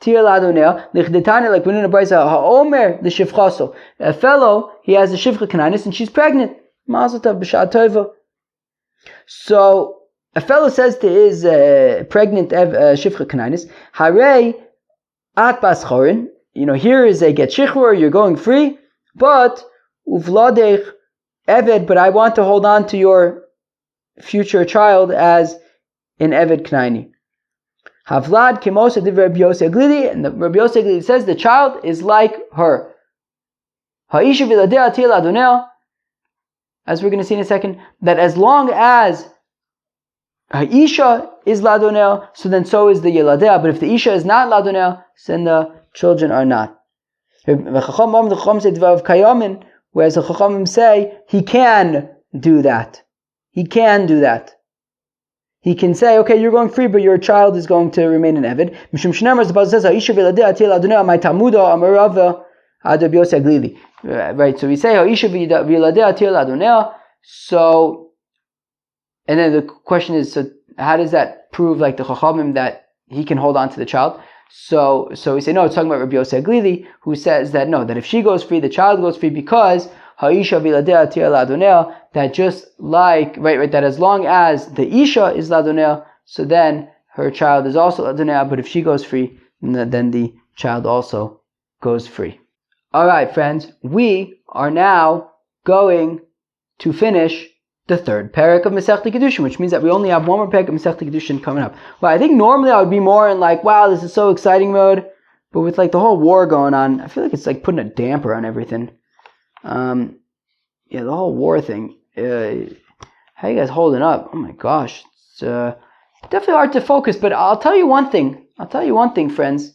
tiyel adonea? Lichdetani, like we learned in the Brisa, Ha'omer the Shifchaso. A fellow, he has a Shifcha Kanainis and she's pregnant. Mazel tov b'sha'at tova. So a fellow says to his pregnant Shifcha Kanainis, Harei at bas chorin. Here is a get shichur, you're going free, but uvladech eved, but I want to hold on to your future child as an eved knaini. Havlad kimosa div Rabbi Yosef Glili, and Rabbi Yosef Glili says the child is like her. Ha'isha v'ladea til adonea, as we're going to see in a second, that as long as Ha'isha is ladonea, so then so is the yeladea. But if the isha is not ladonea, then the children are not. Whereas the Chachamim say he can do that. He can do that. He can say, okay, you're going free, but your child is going to remain an Eved. Mishum Shnei, as the Bible says, Ha'isha v'ladea til ladonea, my Talmuda amarava adab Yosef Glili. Right, so we say Ha'isha v'ladea til ladonea. So, and then the question is, so how does that prove, like the Chachamim, that he can hold on to the child? So we say, no, it's talking about Rabbi Yosef Glili, who says that no, that if she goes free, the child goes free, because Ha'isha v'ladea til ladonea, that just like, right, that as long as the Isha is ladonea, so then her child is also ladonea, but if she goes free, then the child also goes free. Alright, friends, we are now going to finish the third parak of Masechta Kiddushin, which means that we only have one more parak of Masechta Kiddushin coming up. Well, I think normally I would be more in like, wow, this is so exciting mode, but with like the whole war going on, I feel like it's like putting a damper on everything. The whole war thing. How you guys holding up? Oh my gosh, it's definitely hard to focus. But I'll tell you one thing. Friends.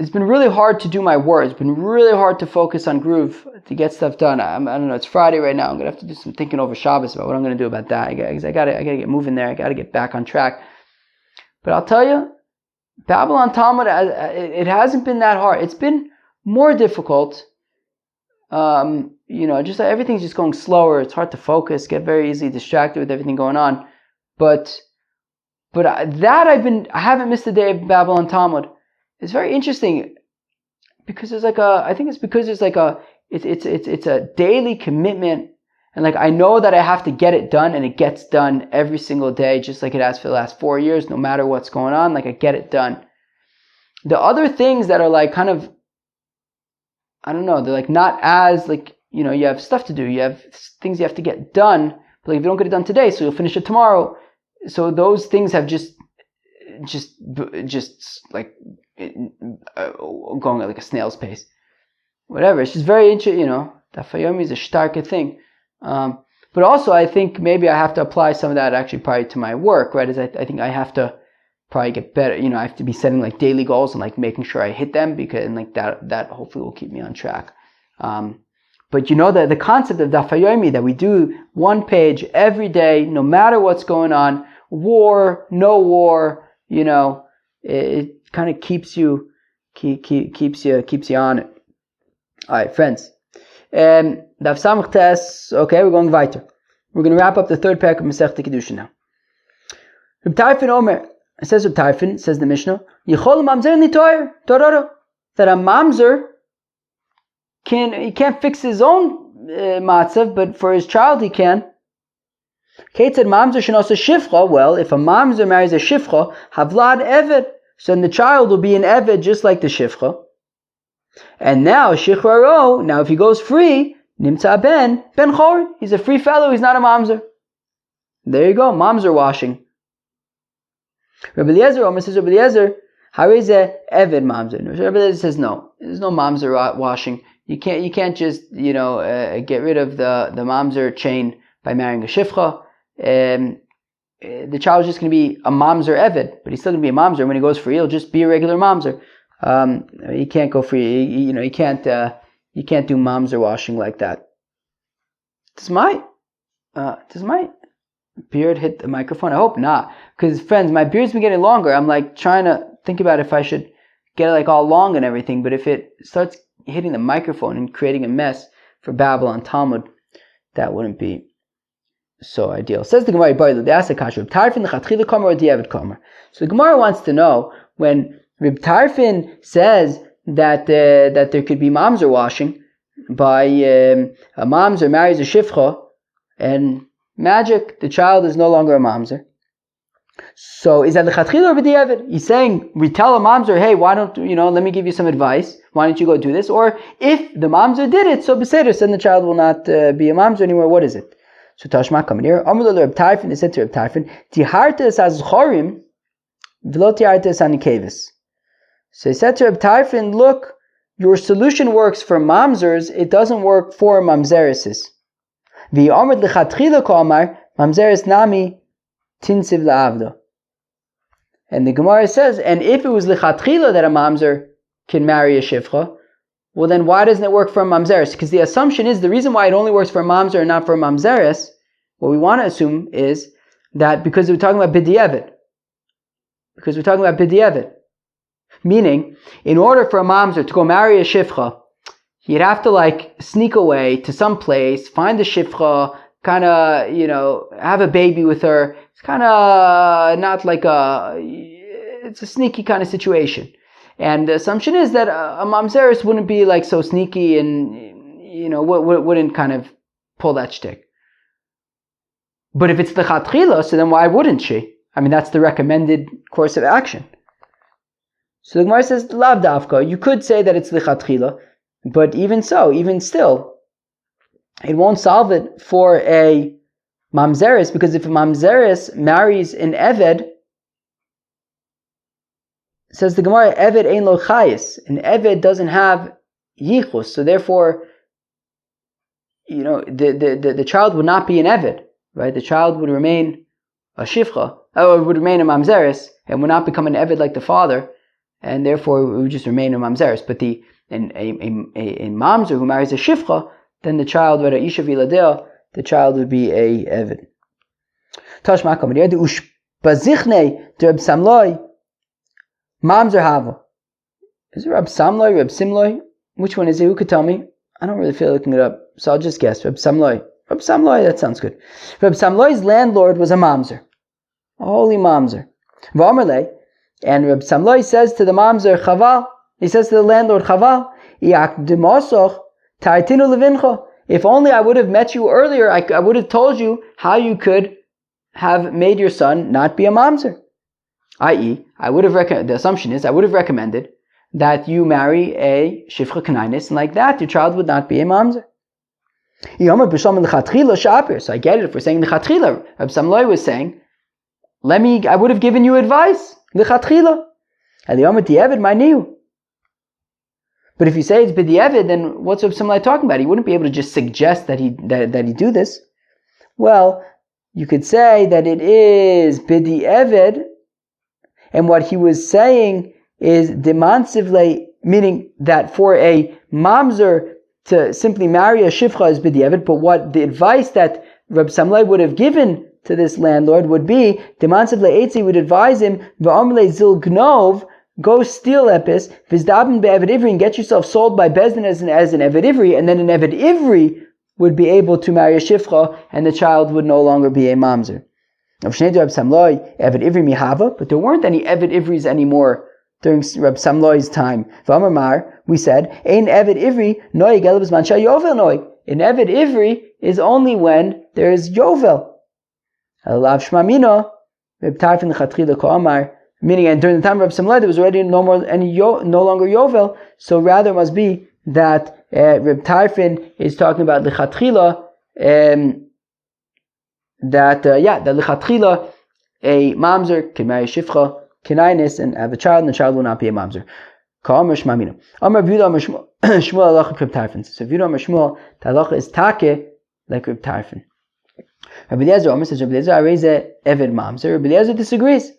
It's been really hard to do my work. It's been really hard to focus on groove to get stuff done. I don't know. It's Friday right now. I'm gonna have to do some thinking over Shabbos about what I'm gonna do about that. I gotta get moving there. I gotta get back on track. But I'll tell you, Babylon Talmud, it hasn't been that hard. It's been more difficult. Just everything's just going slower. It's hard to focus. Get very easily distracted with everything going on. But I haven't missed a day of Babylon Talmud. It's very interesting because it's a daily commitment, and like I know that I have to get it done, and it gets done every single day, just like it has for the last 4 years, no matter what's going on, like I get it done. The other things that are like kind of, I don't know, they're like not as like, you have stuff to do, you have things you have to get done, but like if you don't get it done today, so you'll finish it tomorrow. So those things have just just like going at like a snail's pace. Whatever. It's just very interesting, Daf Yomi is a starker thing. But also, I think maybe I have to apply some of that actually probably to my work, right? I think I have to probably get better. I have to be setting like daily goals and like making sure I hit them and like that hopefully will keep me on track. But the concept of Daf Yomi that we do one page every day, no matter what's going on, war, no war, it kind of keeps you on it. All right, friends. Daf Samach Tes. Okay, we're going weiter. We're going to wrap up the third parak of Masechta Kiddushin now. Reb Tarfon Omer. It says Reb Tarfon, says the Mishnah, Yichol mamzer nitoyer tororo, that a mamzer he can't fix his own matzav, but for his child he can. Kate said mamzer shenosa shifcha. Well, if a mamzer marries a shifcha, havlad eved, so then the child will be an eved just like the shifcha. And now shichraro. Now if he goes free, nimtza ben chor. He's a free fellow. He's not a mamzer. There you go, mamzer washing. Rabbi Eliezer, Omer says, Rabbi Eliezer, hareze eved mamzer. Rabbi Eliezer says no. There's no mamzer washing. You can't just get rid of the mamzer chain by marrying a shifcha. The child is just going to be a mamzer eved, but he's still going to be a mamzer. When he goes free, he'll just be a regular mamzer. He can't go free. You can't do mamzer washing like that. Does my beard hit the microphone? I hope not, because friends, my beard's been getting longer. I'm like trying to think about if I should get it like all long and everything, but if it starts hitting the microphone and creating a mess for Babylon Talmud, that wouldn't be so ideal. Says the Gemara, they ask the kasha, Tarfin lechatchila kamer or diavad kamer. So the Gemara wants to know, when Reb Tarfin says that there could be mamzer washing by a mamzer marries a shifcha, and magic, the child is no longer a mamzer. So is that lechatchila or b'diavad? He's saying, we tell a mamzer, hey, why don't let me give you some advice. Why don't you go do this? Or if the mamzer did it, so beseder, then the child will not be a mamzer anymore. What is it? So Tashma coming here. Amr Reb Tarfin, they said to Reb Tarfin, tihartes as chorim v'lo tihartes anikevis. So he said to Reb Tarfin, look, your solution works for mamzers, it doesn't work for mamzereses. V'yamr lechatchila k'amar mamzeres nami tinsiv la'avda. And the Gemara says, and if it was lechatchila that a mamzer can marry a shifcha, well then why doesn't it work for a mamzeres? Because the assumption is, the reason why it only works for a mamzer and not for a mamzeres, what we want to assume is that because we're talking about b'diavad. Meaning, in order for a mamzer to go marry a shifcha, he'd have to sneak away to some place, find the shifcha, kind of, have a baby with her. It's kind of not it's a sneaky kind of situation. And the assumption is that a mamzeres wouldn't be so sneaky and, wouldn't kind of pull that shtick. But if it's the lechatchila, so then why wouldn't she? I mean, that's the recommended course of action. So the Gemara says, lav davka, you could say that it's lechatchila, but even still, it won't solve it for a mamzeres, because if a mamzeres marries an eved, says the Gemara, eved ein lo chayis, an eved doesn't have yichus, so therefore, the child would not be an eved, right? The child would remain a shifcha, or would remain a mamzeres, and would not become an eved like the father, and therefore it would just remain a mamzeres. But a mamzer who marries a shifcha, then the child, the child would be a eved. Tashma kamar the ushbazichne de Reb Samloi mamzer hava. Is it Reb Samloi, Reb Simloi? Which one is it? Who could tell me? I don't really feel looking it up, so I'll just guess. Reb Samloi. Reb Samloi, that sounds good. Reb Samloi's landlord was a mamzer, a holy mamzer. V'amarle, and Reb Samloi says to the mamzer Chaval, he says to the landlord Chaval, if only I would have met you earlier, I would have told you how you could have made your son not be a mamzer. I.e., the assumption is, I would have recommended that you marry a shifcha kanainis, and like that, your child would not be a mamzer. So I get it if we're saying the chatchila. Reb Samloi was saying, I would have given you advice. Lichatchila. And the Omer Di'evid Ma'niu. But if you say it's B'di'evid, then what's Reb Samlai talking about? He wouldn't be able to just suggest that he do this. Well, you could say that it is B'di'evid, and what he was saying is Demansivle, meaning that for a mamzer to simply marry a shifcha is B'di'evid, but what the advice that Reb Samlai would have given to this landlord would be, Demansivle Eitzi would advise him, V'amle zil gnov, go steal epis, Vizdabin be'evid ivri, and get yourself sold by Bezdin as an evid ivri, and then an evid ivri would be able to marry a shifcha, and the child would no longer be a mamzer. But there weren't any evid ivris anymore during Reb Samloi's time. We said, Ein evid ivri noig elabas mansha yovel noig. An evid ivri is only when there is yovel. Alav shmamino Reb Tarfon lechatchila ka'amar. Meaning, and during the time of Reb Samlai, there was already no longer yovel. So rather, it must be that Reb Tarfon is talking about lechatchila. That lechatchila a mamzer can marry shifcha, kenainis, and have a child, and the child will not be a mamzer. Ka'amar shmamino. Amar V'yudah Amar Shmuel halacha Reb Tarfon. So V'yudah Amar Shmuel, the halacha is take like Reb Tarfon. Rabbi Eliezer Omer says, Rabbi Eliezer Areze Eved Mamzer. Rabbi Eliezer disagrees,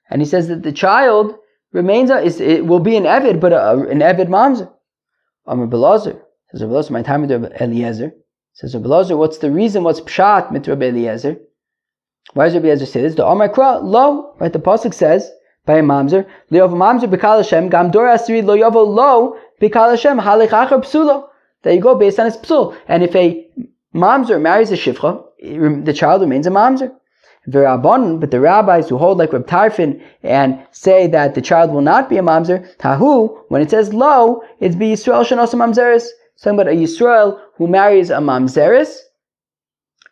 and he says that the child remains it will be an Eved, but an Eved Mamzer. Amar Belazar says, Rabbi Eliezer, my time with Rabbi Eliezer. Says Rabbi Eliezer, what's the reason? What's pshat mit Rabbi Eliezer? Why does Rabbi Eliezer say this? The Amar Kra lo, right? The pasuk says by a mamzer, le'ov mamzer b'kal Hashem gam dor asiri lo yovo lo b'kal Hashem halech achar psulo. That you go based on his psul, and if a mamzer marries a shifcha, the child remains a mamzer. But the rabbis who hold like Reb Tarfon and say that the child will not be a mamzer, tahu, when it says lo, it's be Yisrael shenos mamzeris. It's talking about a Yisrael who marries a mamzeris.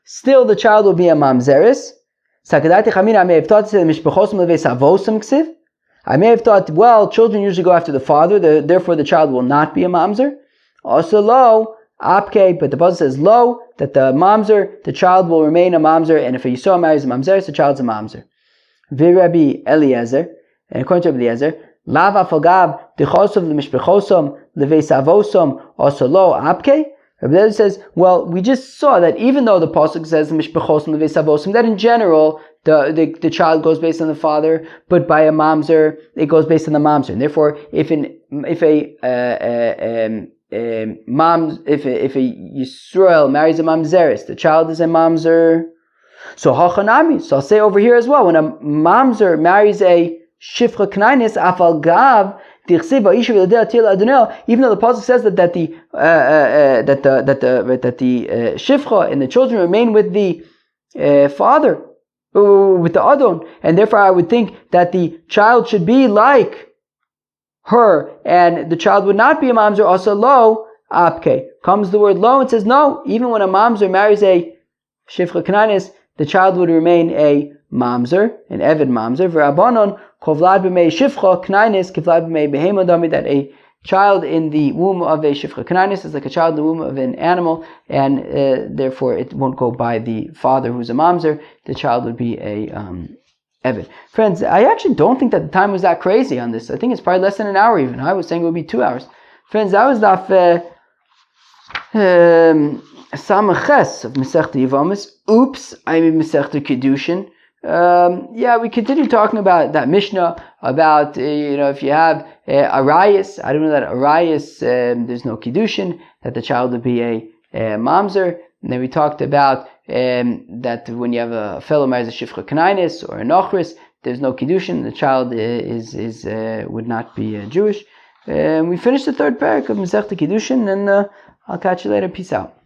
Still, the child will be a mamzeris. I may have thought, well, children usually go after the father, therefore the child will not be a mamzer. Also lo, apke, but the pasuk says lo, that the mamzer, the child will remain a mamzer, and if a Yisrael marries a mamzeris, the child's a mamzer. V'Rabbi Eliezer, and according to Rabbi Eliezer, lav afagav dechosov l'mishpechosom leveisavosom also lo apke. Rabbi Eliezer says, well, we just saw that even though the pasuk says l'mishpechosom leveisavosom, that in general the child goes based on the father, but by a mamzer it goes based on the mamzer, and therefore if a Yisrael marries a mamzeris, the child is a mamzer. So hachanami. So I'll say over here as well, when a mamzer marries a shifcha knainis afal gav dichsiva isha v'ladeh til adonel, even though the pasuk says that the shifcha and the children remain with the father, with the adon, and therefore I would think that the child should be like her, and the child would not be a mamzer. Also lo apke, comes the word lo and says no, even when a mamzer marries a shifcha knainis, the child would remain a mamzer, an evid mamzer. V'rabanon kovlad b'mei shifcha knainis kivlad b'mei behema dami, that a child in the womb of a shifcha knainis is like a child in the womb of an animal, and therefore it won't go by the father who's a mamzer. The child would be a Evid. Friends, I actually don't think that the time was that crazy on this. I think it's probably less than an hour even. I was saying it would be 2 hours. Friends, that was daf Samaches of Masechta Yevamis. Oops, I'm in Masechta Kiddushin. We continue talking about that Mishnah about, if you have Arayis, I don't know that Arayis, there's no Kiddushin, that the child would be a mamzer. And then we talked about that when you have a fellow marries a shifcha knainis or a nochris, there's no kiddushin. The child would not be Jewish. We finished the third parak of Masechta Kiddushin, and I'll catch you later. Peace out.